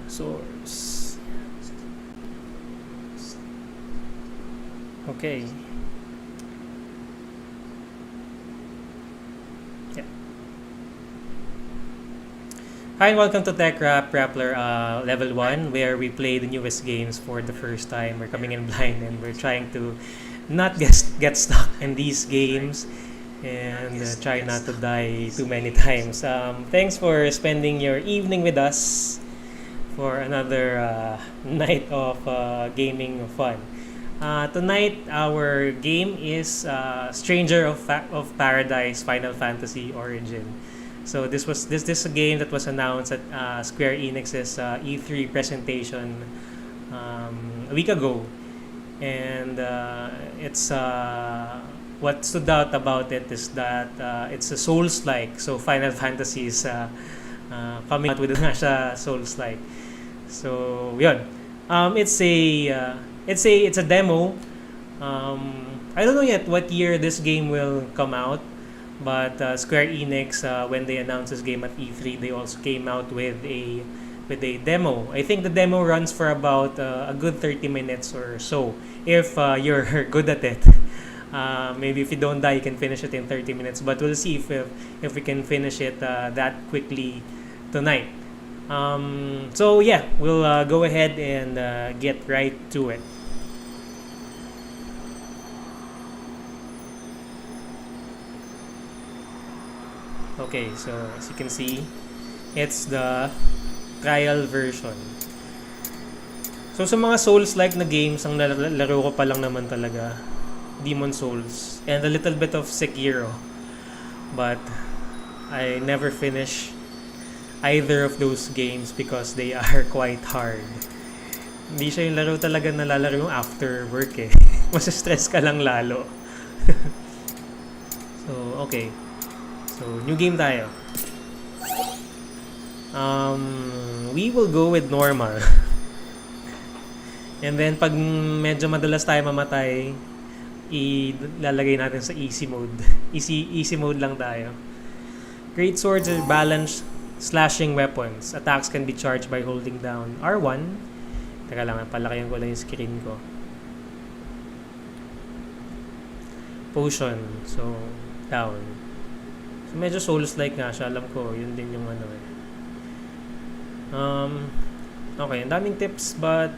Source. Okay. Yeah. Hi and welcome to TechRap Rappler Level 1, where we play the newest games for the first time. We're coming in blind and we're trying to not get stuck in these games and try not to die too many times. Thanks for spending your evening with us for another night of gaming fun. Tonight, our game is Stranger of Paradise Final Fantasy Origin. So this is a game that was announced at Square Enix's E3 presentation a week ago, and it's what stood out about it is that it's a Souls-like. So Final Fantasy is coming out with a Souls-like. So yun, it's a demo. I don't know yet what year this game will come out, but Square Enix, when they announced this game at E3, they also came out with a demo. I think the demo runs for about a good 30 minutes or so if you're good at it. Maybe if you don't die, you can finish it in 30 minutes. But we'll see if we can finish it that quickly tonight. So yeah, we'll go ahead and get right to it. Okay, so as you can see, it's the trial version. So sa mga Souls-like na games, ang laro ko pa lang naman talaga, Demon Souls, and a little bit of Sekiro. But I never finish either of those games because they are quite hard. Hindi siya yung laro talaga na lalaro yung after work eh. Mas stress ka lang lalo. So, okay. So, new game tayo. We will go with normal. And then, pag medyo madalas tayo mamatay, ilalagay natin sa easy mode. Easy mode lang tayo. Great swords are balanced slashing weapons. Attacks can be charged by holding down R1. Teka lang, palakayan ko lang yung screen ko. Potion. So, down. So, medyo Souls-like nga siya. Alam ko, yun din yung ano eh. Okay, ang daming tips but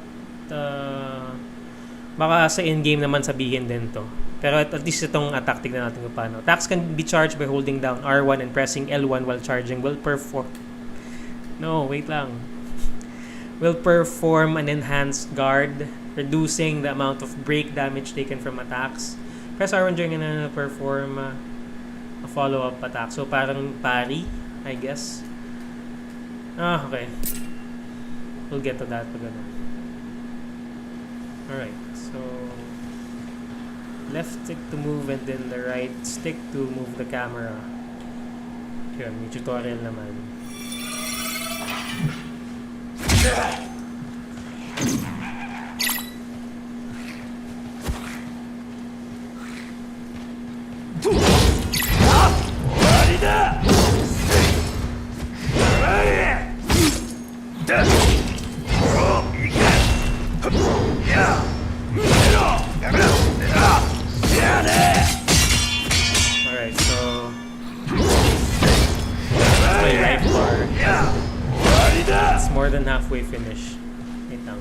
baka sa in-game naman sabihin din to. Pero at least itong attack, tignan natin kung paano. Attacks can be charged by holding down R1 and pressing L1 while charging. Will perform an enhanced guard, reducing the amount of break damage taken from attacks. Press R1 during an perform a follow-up attack. So, parang parry, I guess. Okay. We'll get to that pag ano. Alright, so left stick to move and then the right stick to move the camera. Yun, may tutorial naman. Alright, so my life bar. It's more than halfway finished. Wait lang.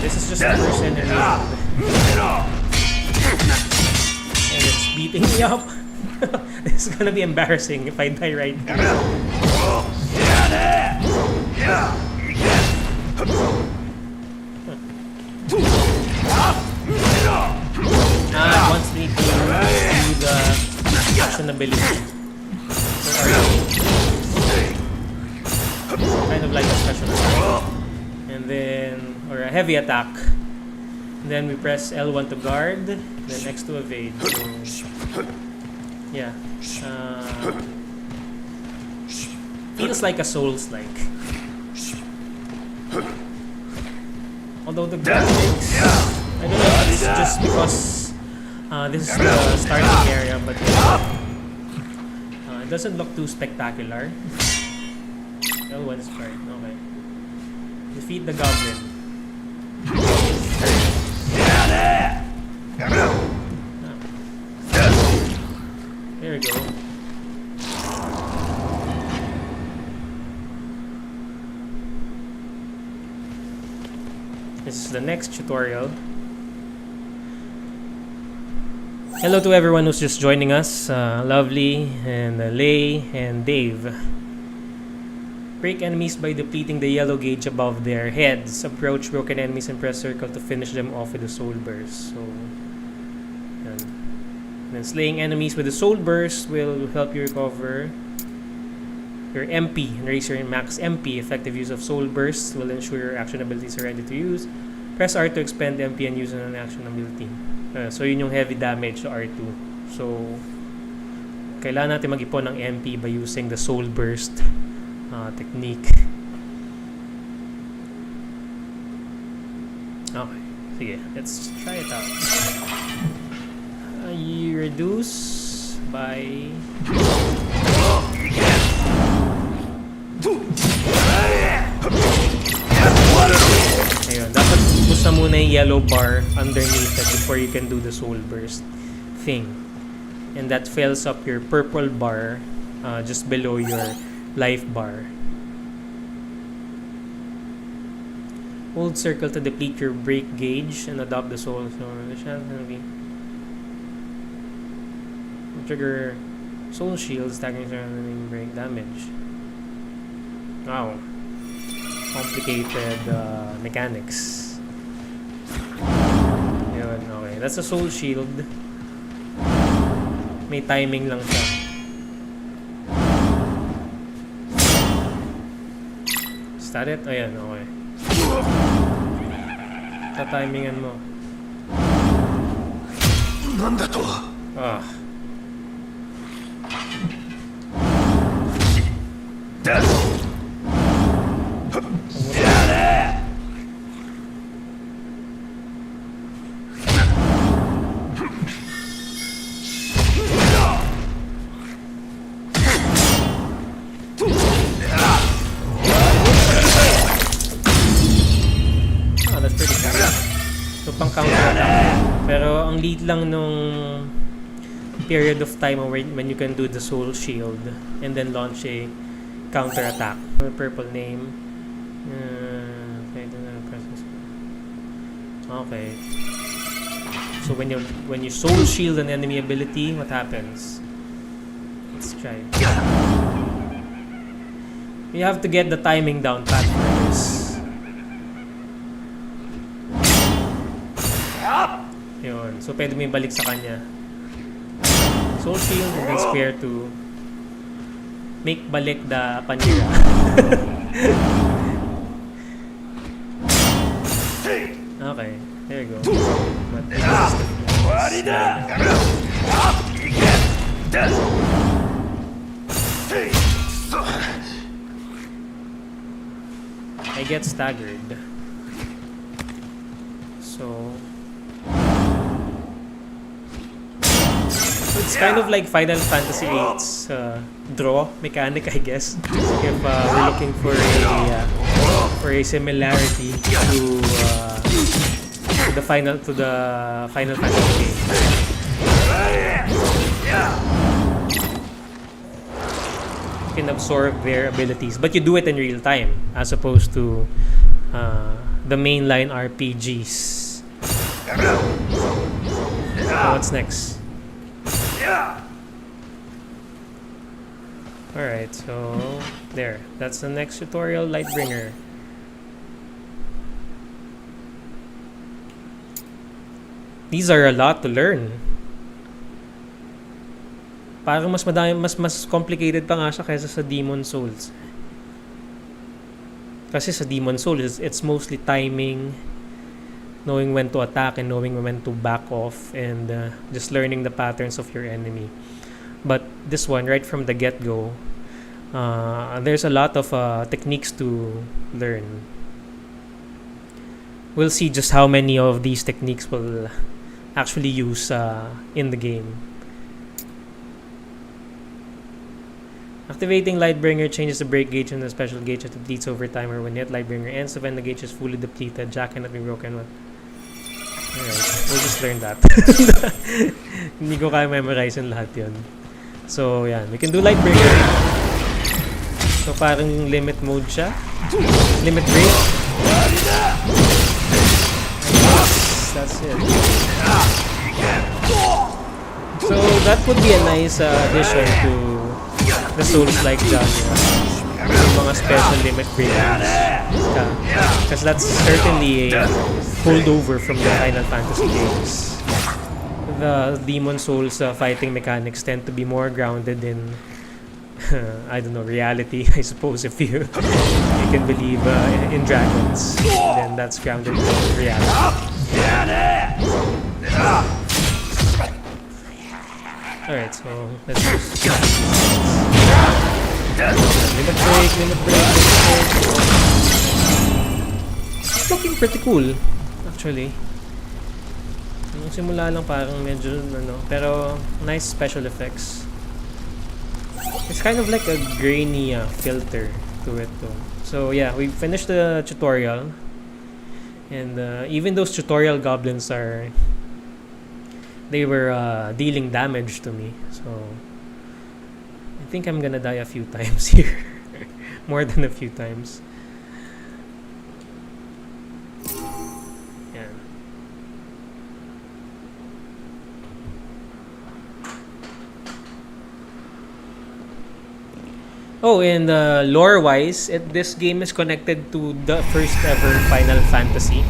This is just the first enemy. And it's beating me up. This is gonna be embarrassing if I die right now. It wants me to do the action ability. Kind of like a special attack. And then, or a heavy attack. And then we press L1 to guard, then X to evade. So, yeah. Feels like a Souls-like. Although the graphics, I don't know if it's just because this is the starting area, but it doesn't look too spectacular. L1's part, okay. Defeat the goblin. There we go. This is the next tutorial. Hello to everyone who's just joining us. Lovely and Lay and Dave. Break enemies by depleting the yellow gauge above their heads. Approach broken enemies and press circle to finish them off with a soul burst. So, yan. And then slaying enemies with a soul burst will help you recover your MP and raise your max MP. Effective use of soul bursts will ensure your action abilities are ready to use. Press R to expend MP and use an action ability. So yun yung heavy damage to R2. So kailangan natin mag-ipon ng MP by using the soul burst technique. Okay, sige, let's try it out. You reduce by ayun, dapat push na muna yung yellow bar underneath it before you can do the soul burst thing. And that fills up your purple bar just below your life bar. Hold circle to deplete your break gauge and adopt the soul. So the chance will be trigger soul shield, stacking surrounding break damage. Wow. Complicated mechanics. Yun, okay. That's a soul shield. May timing lang siya. Is that it? Ayan, okay. Tatimingan mo. Nanda to? Ah. Pero ang lead lang nung period of time when you can do the soul shield and then launch a counter attack. Purple name. Okay. So when you soul shield an enemy ability, what happens? Let's try. You have to get the timing down pat for this. Yun. So, pwede mo balik sa kanya. Soul shield and then spear to make balik the panira. Okay. There you go. But I get staggered. So it's kind of like Final Fantasy VIII's draw mechanic, I guess. If we're looking for a similarity to the Final Fantasy game. You can absorb their abilities, but you do it in real time as opposed to the mainline RPGs. What's next? Alright, so there. That's the next tutorial, Lightbringer. These are a lot to learn. Parang mas madami, mas complicated pa nga siya kaysa sa Demon Souls. Kasi sa Demon Souls, it's mostly timing, knowing when to attack and knowing when to back off, and just learning the patterns of your enemy. But this one, right from the get-go, there's a lot of techniques to learn. we'll see just how many of these techniques will actually use in the game. Activating Lightbringer changes the break gauge and the special gauge that depletes over time, or when yet Lightbringer ends, when the gauge is fully depleted, jack cannot be broken. Alright, we'll just learn that. Hindi ko kaya memorize yung lahat yun. So, yan. We can do Lightbringer. So, parang limit mode siya. Limit break. That's it. So, that would be a nice addition to the Souls-like genre. Yung mga special limit breakers. Because that's certainly a holdover from the Final Fantasy games. The Demon Souls fighting mechanics tend to be more grounded in I don't know, reality, I suppose, if you can believe in dragons, then that's grounded in reality. Alright, so let's just limit break. It's looking pretty cool, actually. Yung simula lang parang medyo pero nice special effects. It's kind of like a grainy filter to it though. So yeah, we finished the tutorial, and even those tutorial goblins they were dealing damage to me, so I think I'm gonna die a few times here. More than a few times. Yeah. Oh, and lore-wise, this game is connected to the first ever Final Fantasy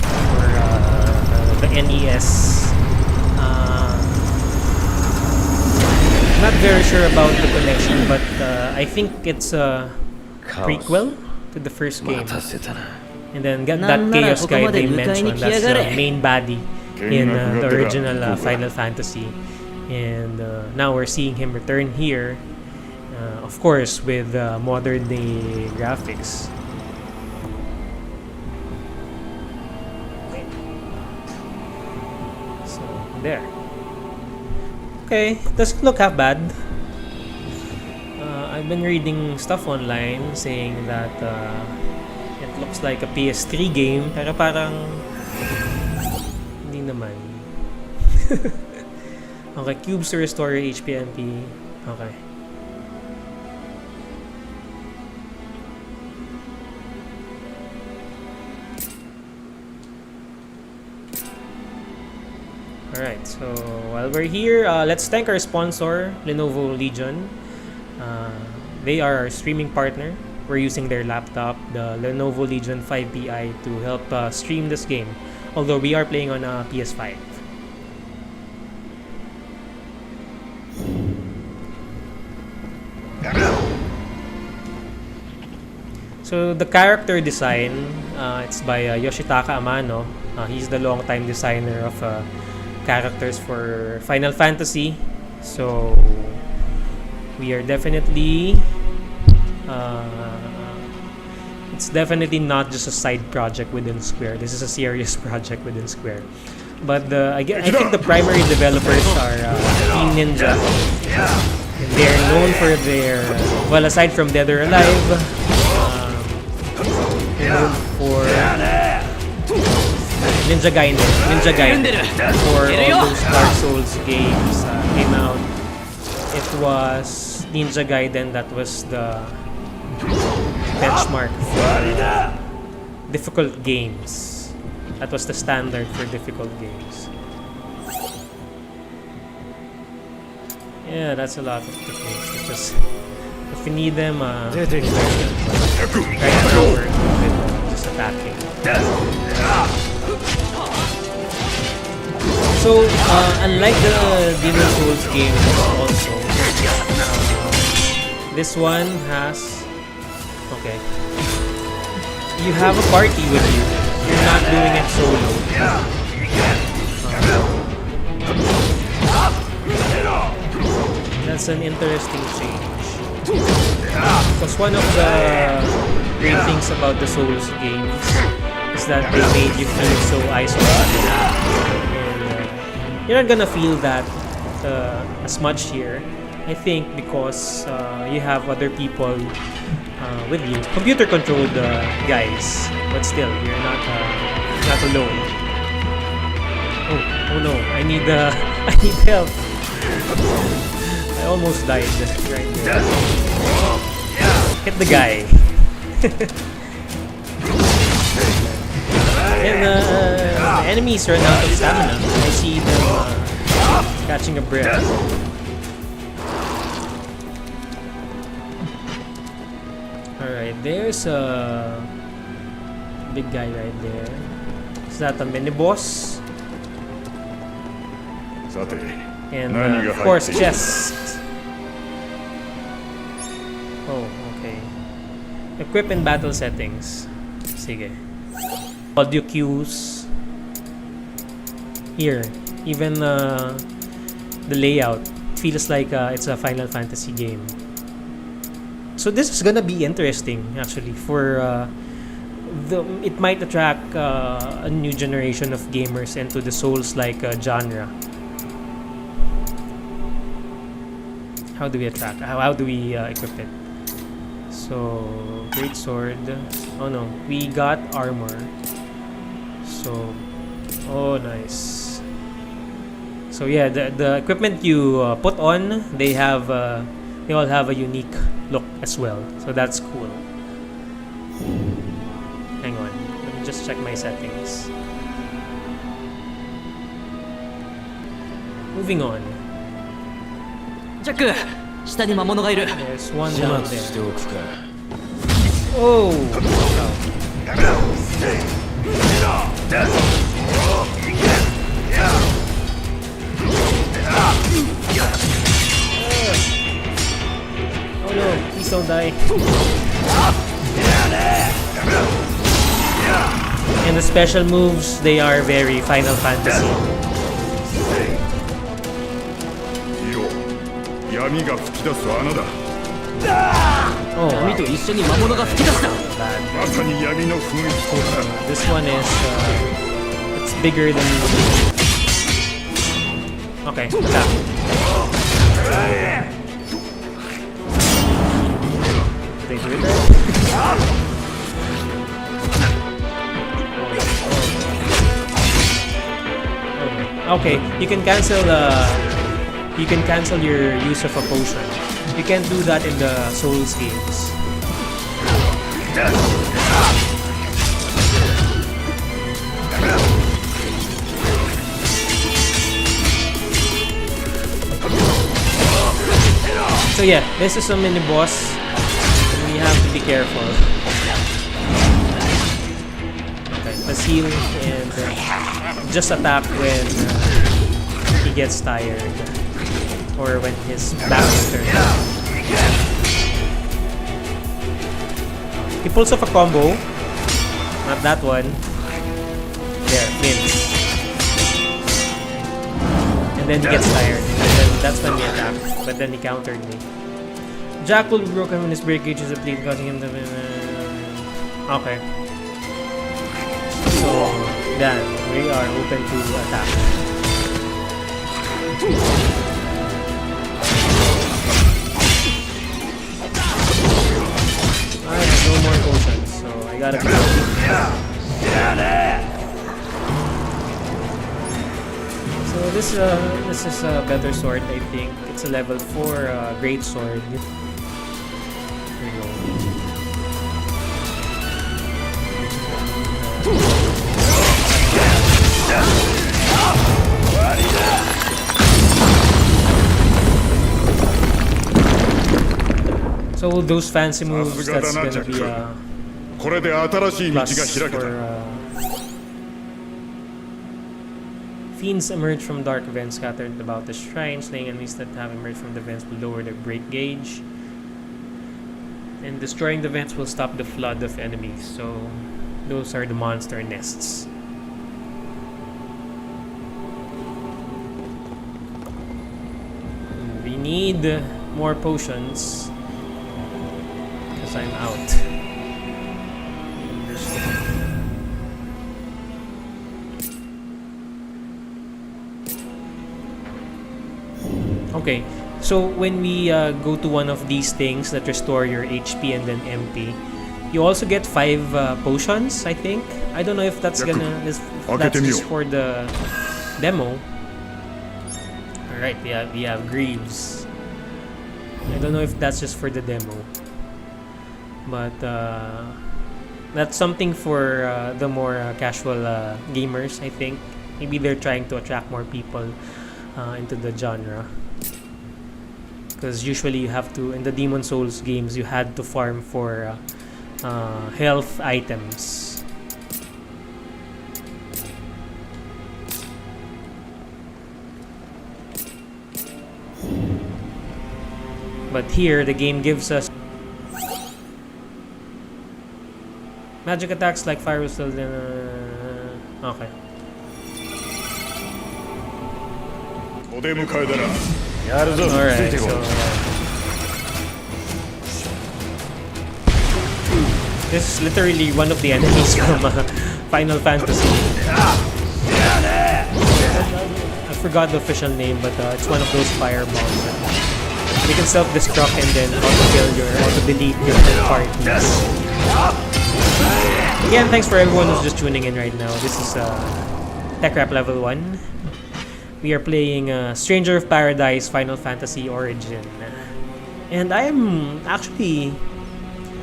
for the NES. Not very sure about the connection, but I think it's a prequel to the first game. And then that Chaos guy they mentioned, that's the main baddie in the original Final Fantasy. And now we're seeing him return here. Of course, with modern day graphics. So, there. Okay, doesn't look half bad. I've been reading stuff online saying that it looks like a PS3 game, pero parang hindi naman. Okay, cubes to restore HPMP. Okay. Alright, so while we're here, let's thank our sponsor, Lenovo Legion. They are our streaming partner. We're using their laptop, the Lenovo Legion 5Pi, to help stream this game, although we are playing on a PS5. So the character design, it's by Yoshitaka Amano. He's the long-time designer of characters for Final Fantasy, so we are definitely it's definitely not just a side project within Square. This is a serious project within Square. But I think the primary developers are Team Ninja, and they're known for their aside from Dead or Alive, they're known for Ninja Gaiden for all those Dark Souls games came out. It was Ninja Gaiden that was the benchmark for difficult games. That was the standard for difficult games. Yeah, that's a lot of techniques. Just if you need them, right forward with just attacking. So, unlike the Demon Souls games also, this one has... Okay. You have a party with you. You're not doing it solo. That's an interesting change. Because one of the great things about the Souls games is that they made you feel so isolated. And you're not gonna feel that as much here. I think because you have other people with you, computer controlled guys, but still you're not alone. Oh no! I need I need help. I almost died right there. Hit the guy. And the enemies run out of stamina. I see them catching a breath. Alright, there's a big guy right there. Is that a mini boss? And of course, chest. Oh, okay. Equip and battle settings. Sige. Audio cues. Here, even the layout feels like it's a Final Fantasy game. So this is gonna be interesting, actually. For it might attract a new generation of gamers into the Souls-like genre. How do we attract? How do we equip it? So, great sword. Oh no, we got armor. So, oh nice. So yeah, the equipment you put on, they all have a unique look as well. So that's cool. Hang on, let me just check my settings. Moving on. Jack, 下に魔物がいる。 There's one down there. Oh! Oh no, please don't die. And the special moves, they are very Final Fantasy. Oh, wow. This one is it's bigger than. Okay, attack. They do it there? Okay, you can cancel your use of a potion. You can't do that in the Souls games. So yeah, this is a mini boss. We have to be careful. Okay, let's heal and just attack when he gets tired or when his back is turned. He pulls off a combo. Not that one. There, wins. And then he gets tired. And then that's when he attacked. But then he countered me. Jack will be broken when his breakage is depleted, causing him to... Okay. So, then, we are open to attack. I have no more potions, so I gotta be So this is a better sword, I think. It's a level 4 great sword. Here we go. So those fancy moves, that's gonna be a plus for fiends emerge from dark vents scattered about the shrine. Slaying enemies that have emerged from the vents will lower their break gauge. And destroying the vents will stop the flood of enemies. So those are the monster nests. We need more potions. I'm out. Okay, so when we go to one of these things that restore your HP and then MP, you also get 5 potions, I think. I don't know if that's that's just for the demo. Alright, we have Greaves. I don't know if that's just for the demo. But that's something for the more casual gamers, I think. Maybe they're trying to attract more people into the genre. Because usually you have to, in the Demon Souls games, you had to farm for health items. But here, the game gives us magic attacks like fire whistle. Okay. Alright, so this is literally one of the enemies from Final Fantasy. I forgot the official name, but it's one of those fireballs. You can self-destruct and then auto-kill your, auto-delete your partners. Again, thanks for everyone who's just tuning in right now. This is TechRap Level 1. We are playing Stranger of Paradise Final Fantasy Origin. And I am actually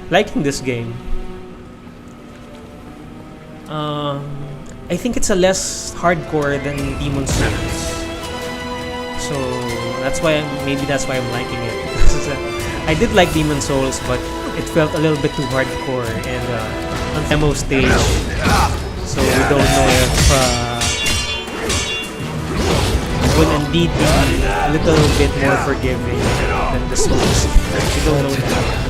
liking this game. I think it's a less hardcore than Demon Souls. So that's why maybe that's why I'm liking it. Because I did like Demon Souls, but it felt a little bit too hardcore and on demo stage. So we don't know if it will indeed be a little bit more forgiving than the Souls. We don't know that.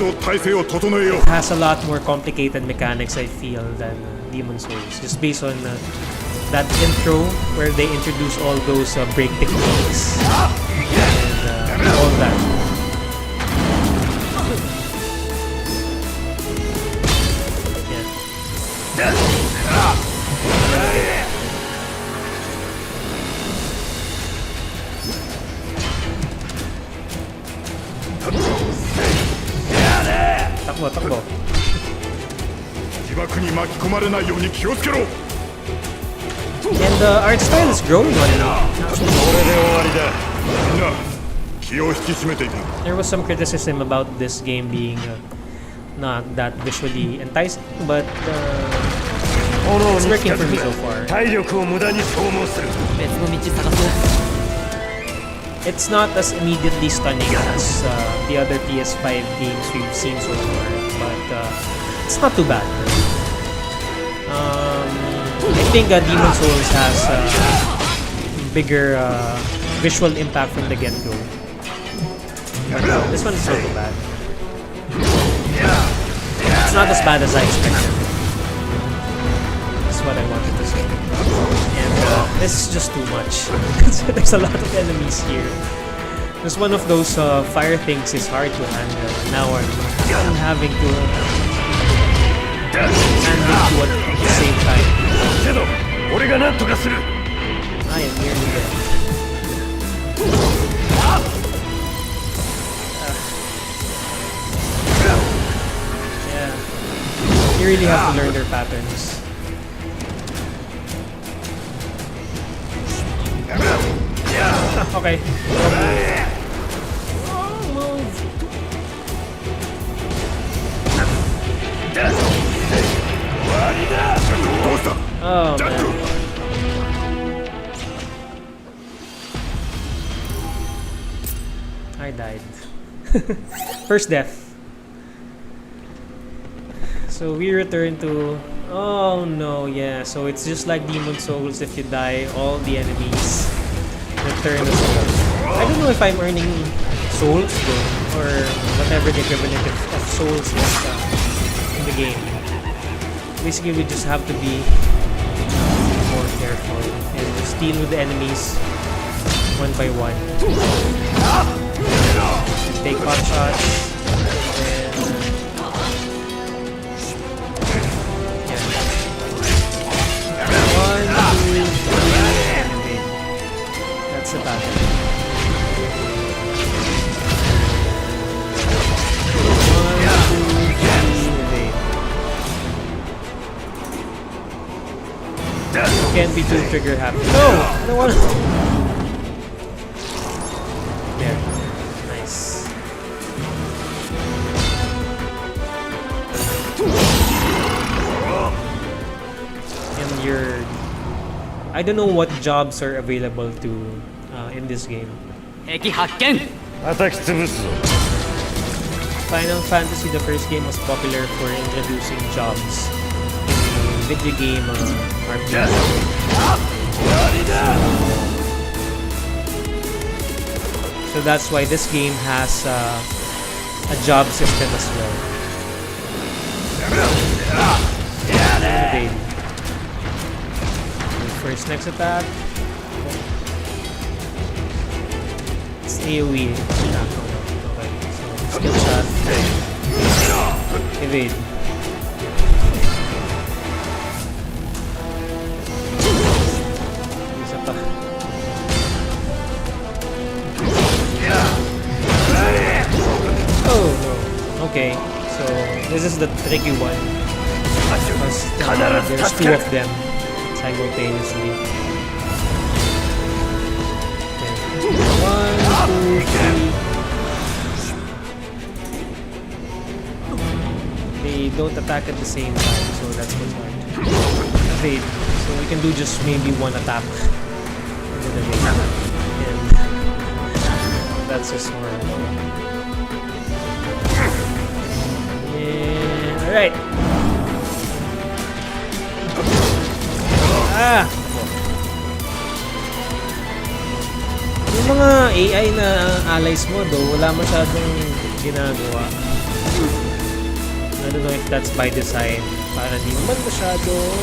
It has a lot more complicated mechanics, I feel, than Demon Souls. Just based on that intro where they introduce all those break techniques and all that. Takbo, takbo. And the art style is growing on it. There was some criticism about this game being not that visually enticing, but it's working for me so far. It's not as immediately stunning as the other PS5 games we've seen so far, but it's not too bad. I think Demon Souls has bigger visual impact from the get-go. But this one is not too bad. It's not as bad as I expected. That's what I wanted to say. And this is just too much. There's a lot of enemies here. Just one of those fire things is hard to handle. Now I'm having to handle two at the same time. I am nearly dead. Yeah. You really have to learn their patterns. Okay. Move. Oh man. I died. First death. So we return to... Oh no, yeah. So it's just like Demon Souls. If you die, all the enemies return as well. I don't know if I'm earning souls though, or whatever the equivalent of souls is in the game. Basically, we just have to be more careful and just deal with the enemies one by one. Take pot shots. And yeah. 1, 2, 3, and that's the pattern. can't be too trigger happy. No! I don't wanna... There. Nice. And you're... I don't know what jobs are available to in this game. Final Fantasy, the first game, was popular for introducing jobs in video game RPG. So that's why this game has a job system as well. Okay. First, next attack. It's AoE. Okay, so skill shot. Evade. Isa pa. Oh no. Okay, so this is the tricky one. Because there's two of them simultaneously. Okay. 1, 2, 3. They don't attack at the same time, so that's what's hard. Evade. So we can do just maybe one attack. And then evade. And that's just more. Yeah. Alright. Ah! Yung mga AI na allies mo do, wala masyadong ginagawa. I don't know if that's by design. Para di naman masyadong...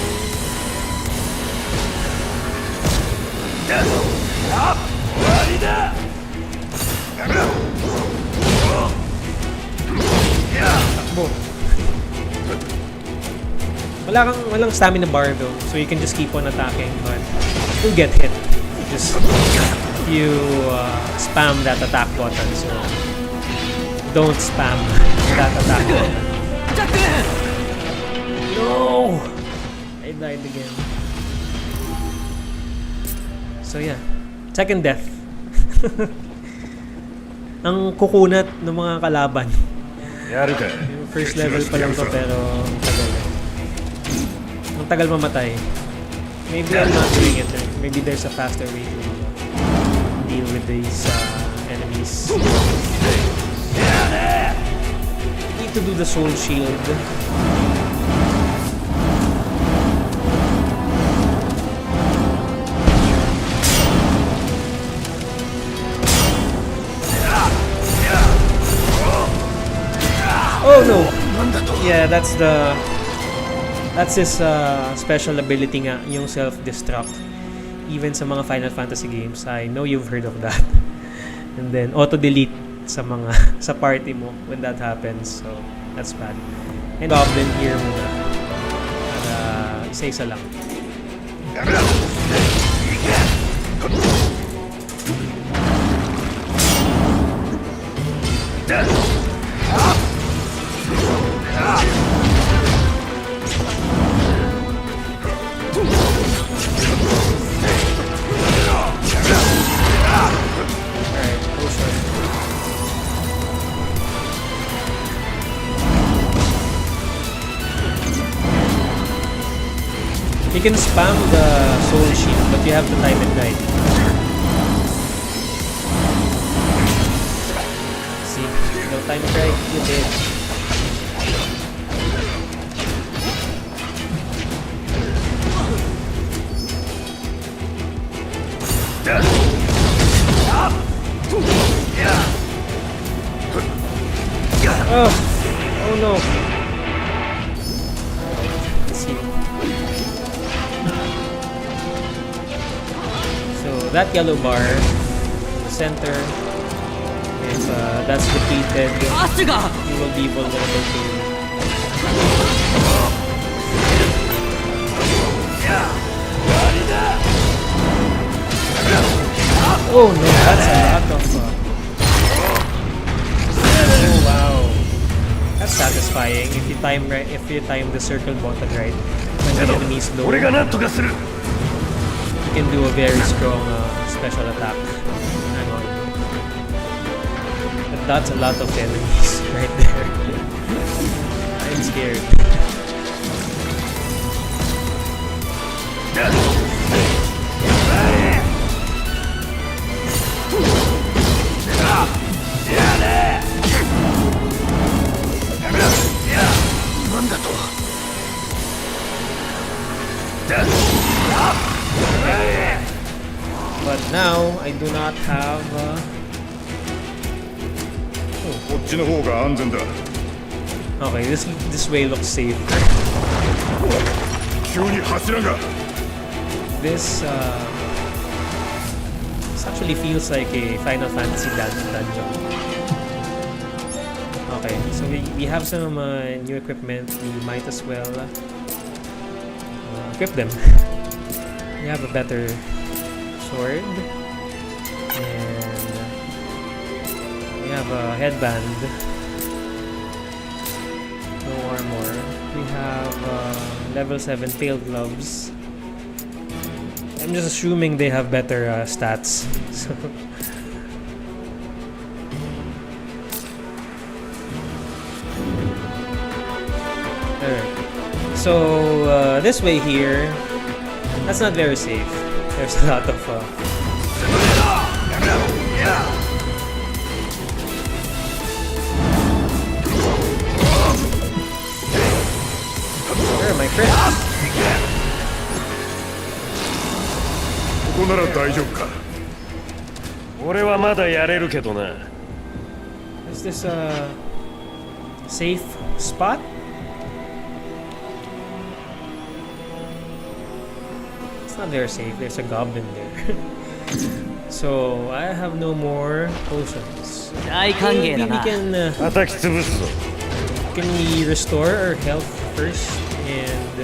Takbo. Walang stamina bar though, so you can just keep on attacking, but you'll get hit. Just you spam that attack button, so don't spam that attack button. No! I died again. So yeah, second death. Ang kukunat ng mga kalaban. Yung first level pa lang to, pero ang tagal mamatay. Maybe I'm not doing it. Maybe there's a faster way to deal with these enemies. Need to do the soul shield. Oh no! Yeah, that's his special ability nga, yung self-destruct. Even sa mga Final Fantasy games, I know you've heard of that. And then auto-delete sa party mo when that happens. So that's bad. And Goblin here muna. Para isa-isa lang. You can spam the soul shield, but you have to time it right. See, no time it right, you did. Oh no. Let's see. So that yellow bar, the center, if that's depleted, you will be vulnerable to. Oh no, that's a lot of. Oh wow, that's satisfying if you time right. If you time the circle button right when the enemies low. you can do a very strong special attack. Hang on. But that's a lot of enemies right there. I'm scared. But now I do not have. Okay, this way looks safer. This actually feels like a Final Fantasy dungeon. Okay, so we have some new equipment. We might as well equip them. We have a better sword, and we have a headband. No armor. We have level 7 tail gloves. I'm just assuming they have better stats. So alright. So this way here, that's not very safe. There's a lot of where are my friends? Is this a safe spot? It's not very safe. There's a goblin there. So I have no more potions. Maybe we can we restore our health first and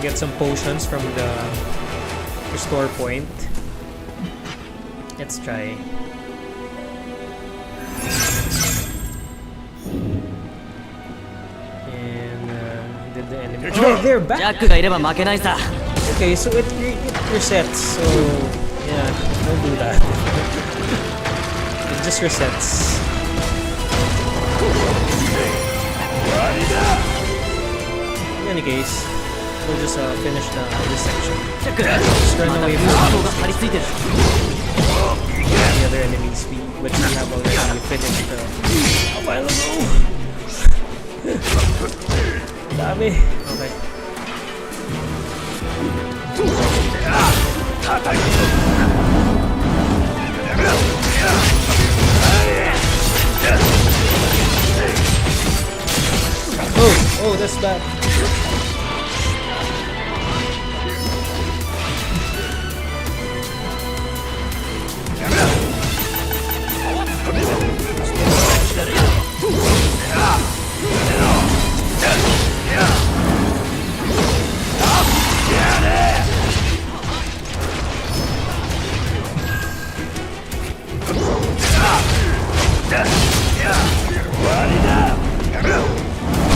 get some potions from the restore point. Let's try. And did the enemy? Oh, they're back. Okay, so it resets. So yeah, don't do that. It just resets. In any case, we'll just finish this section. Just run away from the other enemies, which we have already finished a while ago. Dami. Okay. Oh, that's bad.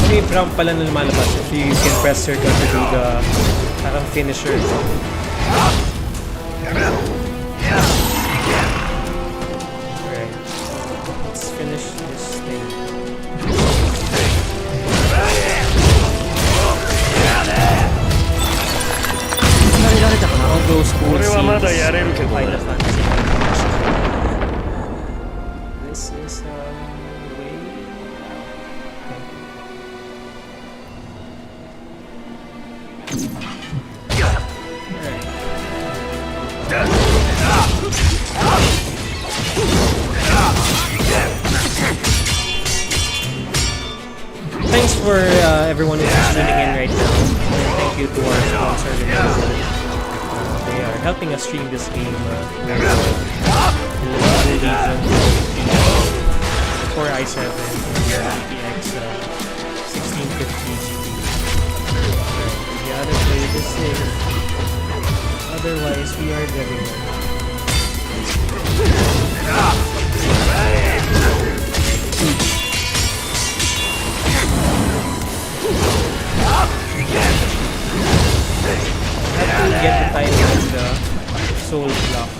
May prompt pala na lumalabas if you can press circle to do the parang finisher. Alright, let's finish this thing. All those cool scenes. Final Fantasy. This is way Thanks for everyone who's tuning in right now. And thank you to our sponsor, Lenovo. They are helping us stream this game with Lenovo Legion, the Core i7, and the GTX1650Ti. We gotta play this thing. Otherwise, we are getting have get the timing of the soul block.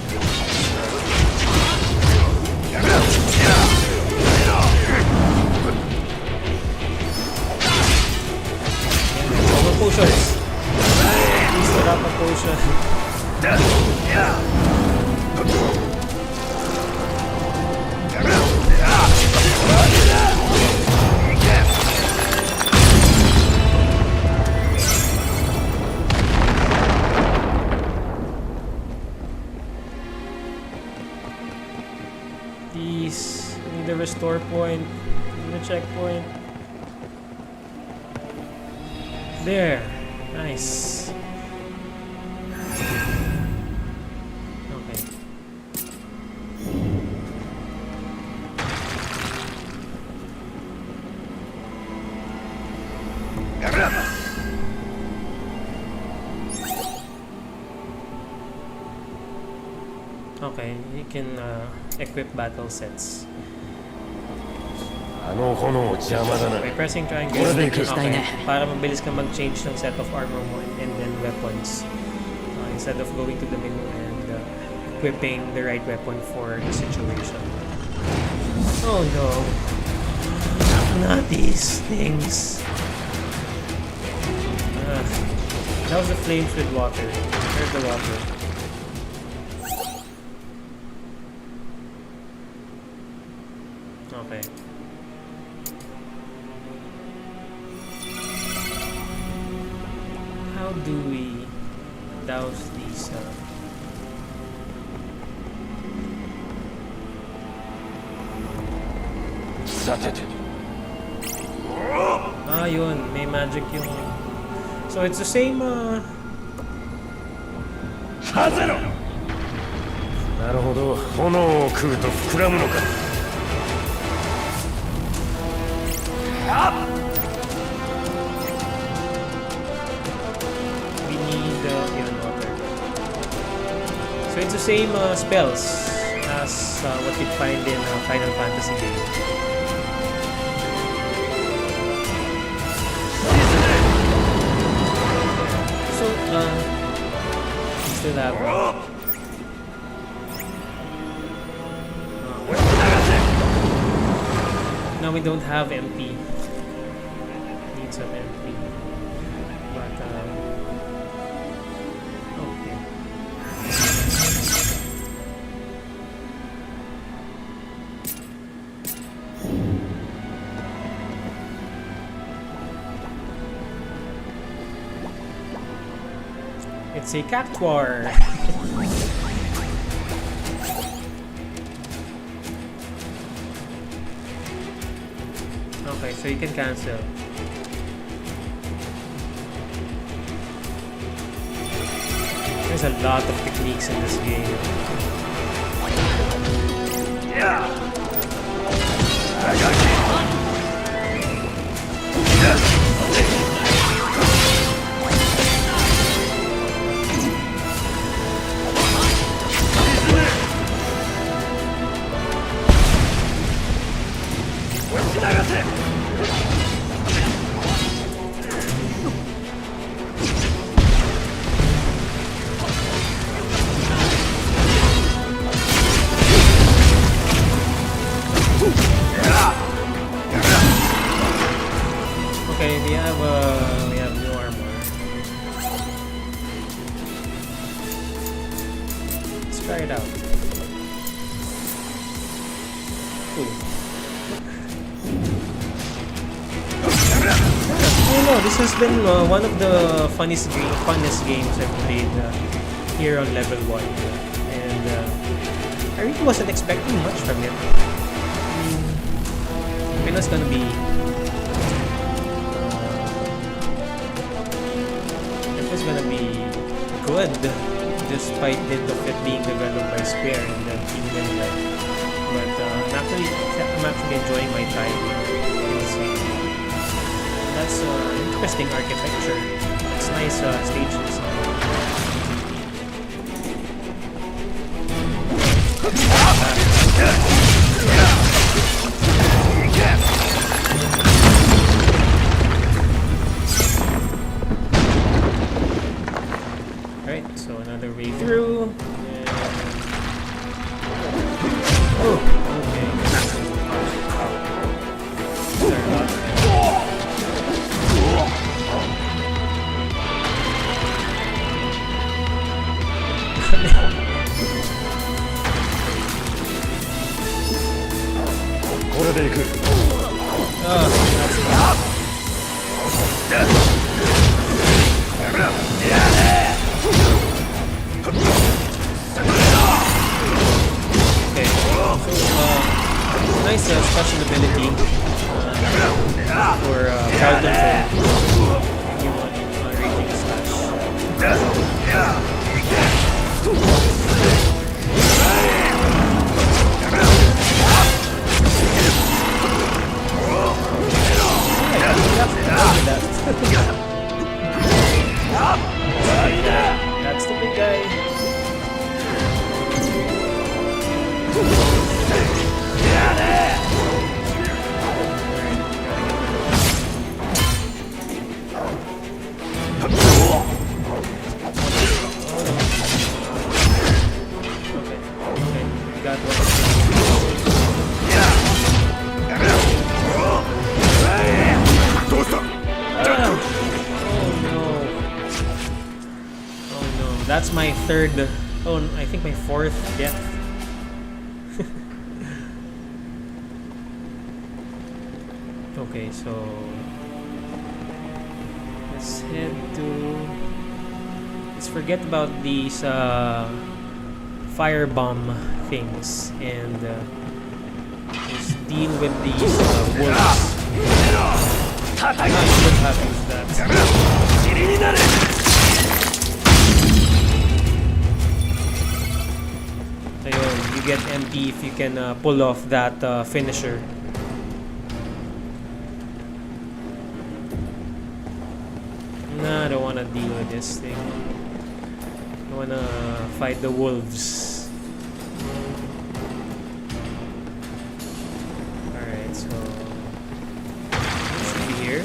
Power potions. Please stop a potion. Please, I need a restore point. I need a checkpoint. There. Nice. Okay. Okay, you can equip battle sets. By pressing triangle, okay, para mabilis ka mag-change ng set of armor mo and then weapons. Instead of going to the menu and equipping the right weapon for the situation. Oh no. Not these things. That was the flames with water. Where's the water? Okay. How do we douse these? Yun. May magic yung... So it's the same, we need water. So it's the same spells as what you'd find in a Final Fantasy game. So still have now we don't have MP. Need some MP. But okay. It's a cactuar. Okay, so you can cancel. There's a lot of techniques in this game. Yeah. I got you. Okay, we have new armor. Let's try it out. Ooh. Oh no, this has been one of the funnest games I've played here on level 1, and I really wasn't expecting much from it. I mean, it's gonna be good, despite of it being developed by Square and Team Ninja. But I'm actually enjoying my time in this game. That's interesting architecture. It's nice stage design. Alright, crowd control. Everyone rating slash. That's the big guy. Got one. Oh no, that's my third, I think my fourth death. Okay, so let's forget about these firebomb things and just deal with these wolves. What happens that? Ayun, you get MP if you can pull off that finisher. Nah, I don't wanna deal with this thing. I wanna fight the wolves. Alright, so let's be here.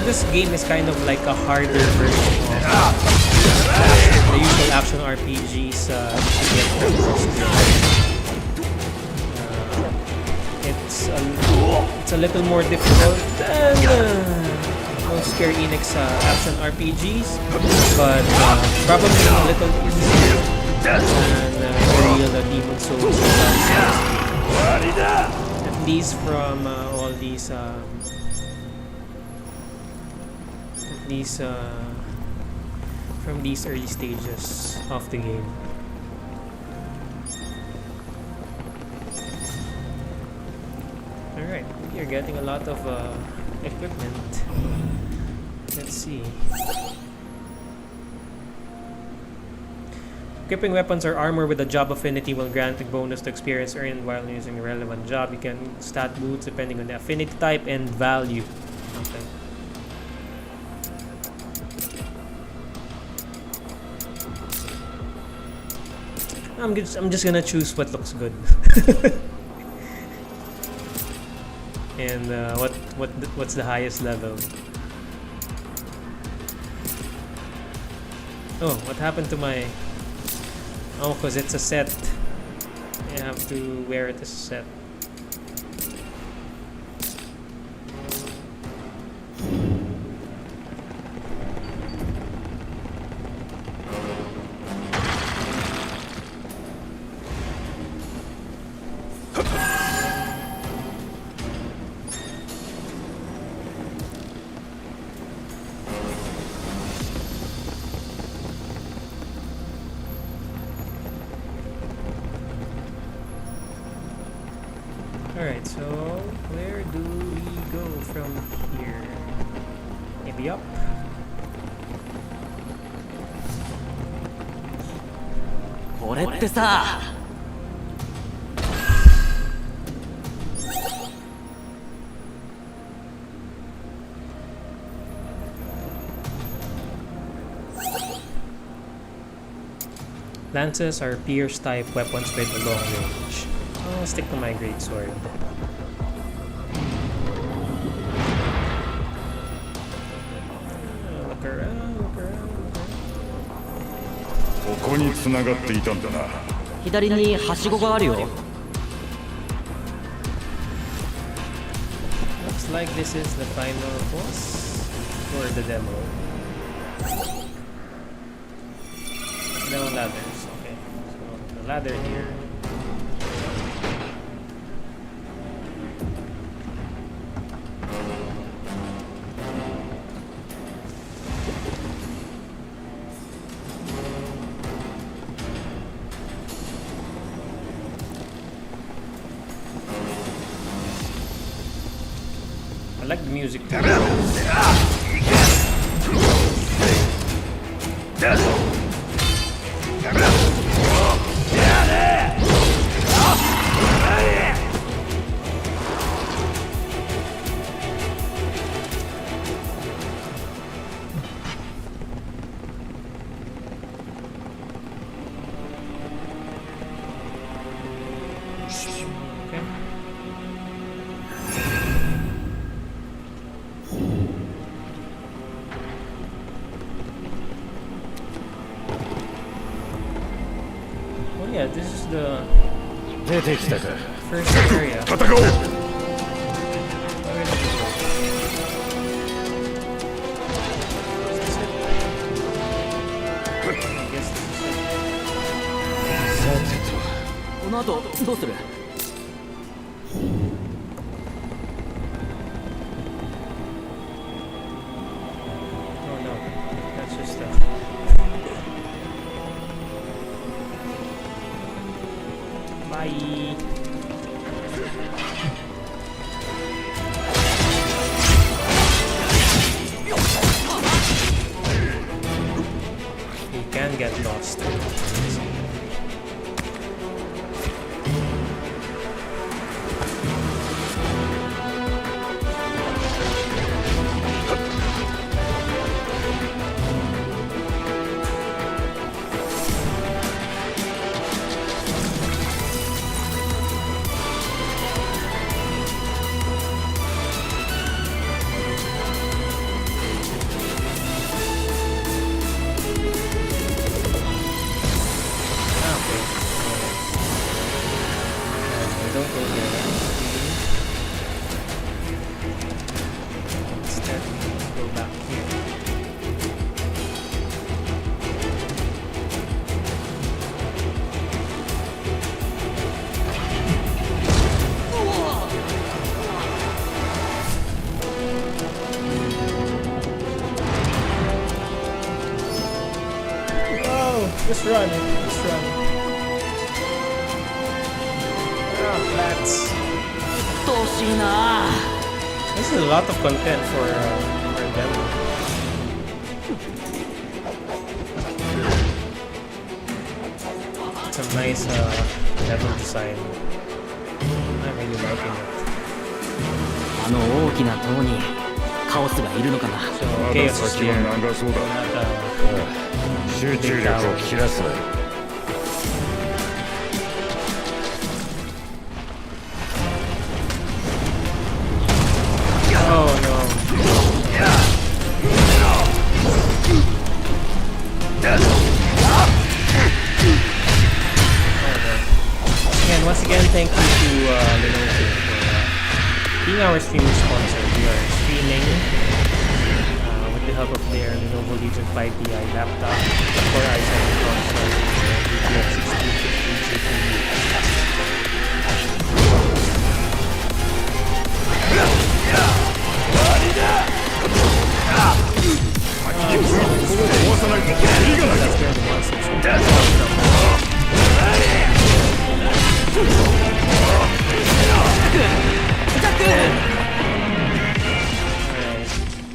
This game is kind of like a harder version of the usual action RPGs it's a little more difficult than most Square Enix action RPGs, but probably a little easier than the real Demon Souls. At least from all these from these early stages of the game. Alright, you're getting a lot of equipment. Let's see. Equipping weapons or armor with a job affinity will grant a bonus to experience earned while using a relevant job. You can stat boots depending on the affinity type and value. Okay. I'm just gonna choose what looks good. And what's the highest level? Oh, what happened to my? Oh, because it's a set. I have to wear it as a set. Alright, so where do we go from here? Maybe up? これってさ。Lances are pierce type weapons with a long range. I'll stick to my greatsword. Look around, look around. ここに繋がっていたんだな。左にはしごがあるよ。Looks like this is the final boss or the demo. No ladders, okay. So the ladder here. I like the music too. Yeah, this is the 出てきたか。 first area. 戦おう。 この後どうする？ Oh no, that's just Bye. You can get lost. Just run, just run. Ah, plants. This is a lot of content for a demo. It's a nice level design. I'm really liking it. あの大きな塔にカオスがいるのかな。 So, chaos is 先は here. 長そうだ。 Not, 集中力を切らすな。 Oh no. And once again, thank you to Lenovo for being our streaming sponsor. We are streaming with the help of their Lenovo Legion 5Ti laptop, Core i7 console, GTX1650 GPU.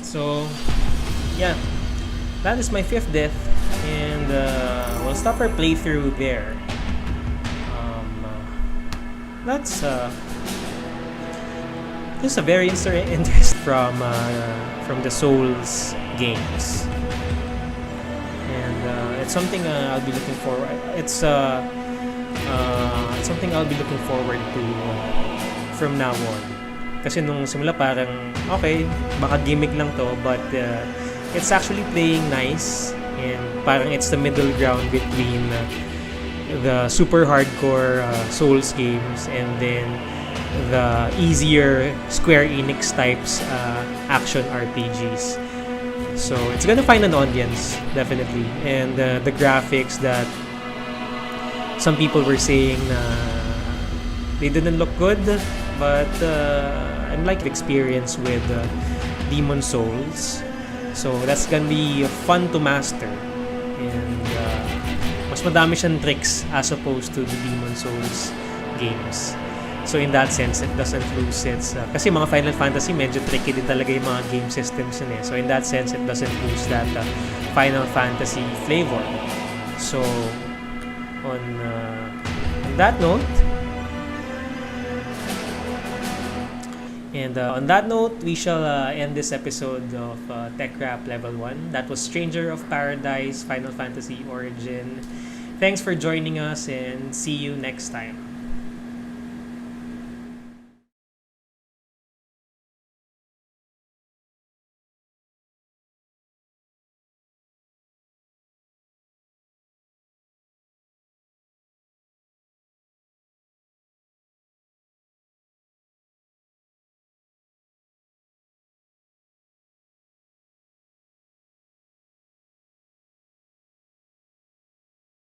So, yeah, that is my 5th death, and we'll I'll stop our playthrough there. That's just a very interest from the Souls games, and it's something I'll be looking forward. It's something I'll be looking forward to from now on. Kasi nung simula parang okay, baka gimmick lang to, but it's actually playing nice, and parang it's the middle ground between the super hardcore Souls games and then the easier Square Enix types action RPGs. So it's gonna find an audience, definitely. And the graphics that some people were saying they didn't look good, but I like the experience with Demon Souls. So that's gonna be fun to master. And mas madami siyang tricks as opposed to the Demon Souls games. So in that sense, it doesn't lose its... kasi mga Final Fantasy, medyo tricky din talaga yung mga game systems yun eh. So in that sense, it doesn't lose that Final Fantasy flavor. So, on that note... And on that note, we shall end this episode of TechRap Level 1. That was Stranger of Paradise, Final Fantasy Origin. Thanks for joining us and see you next time.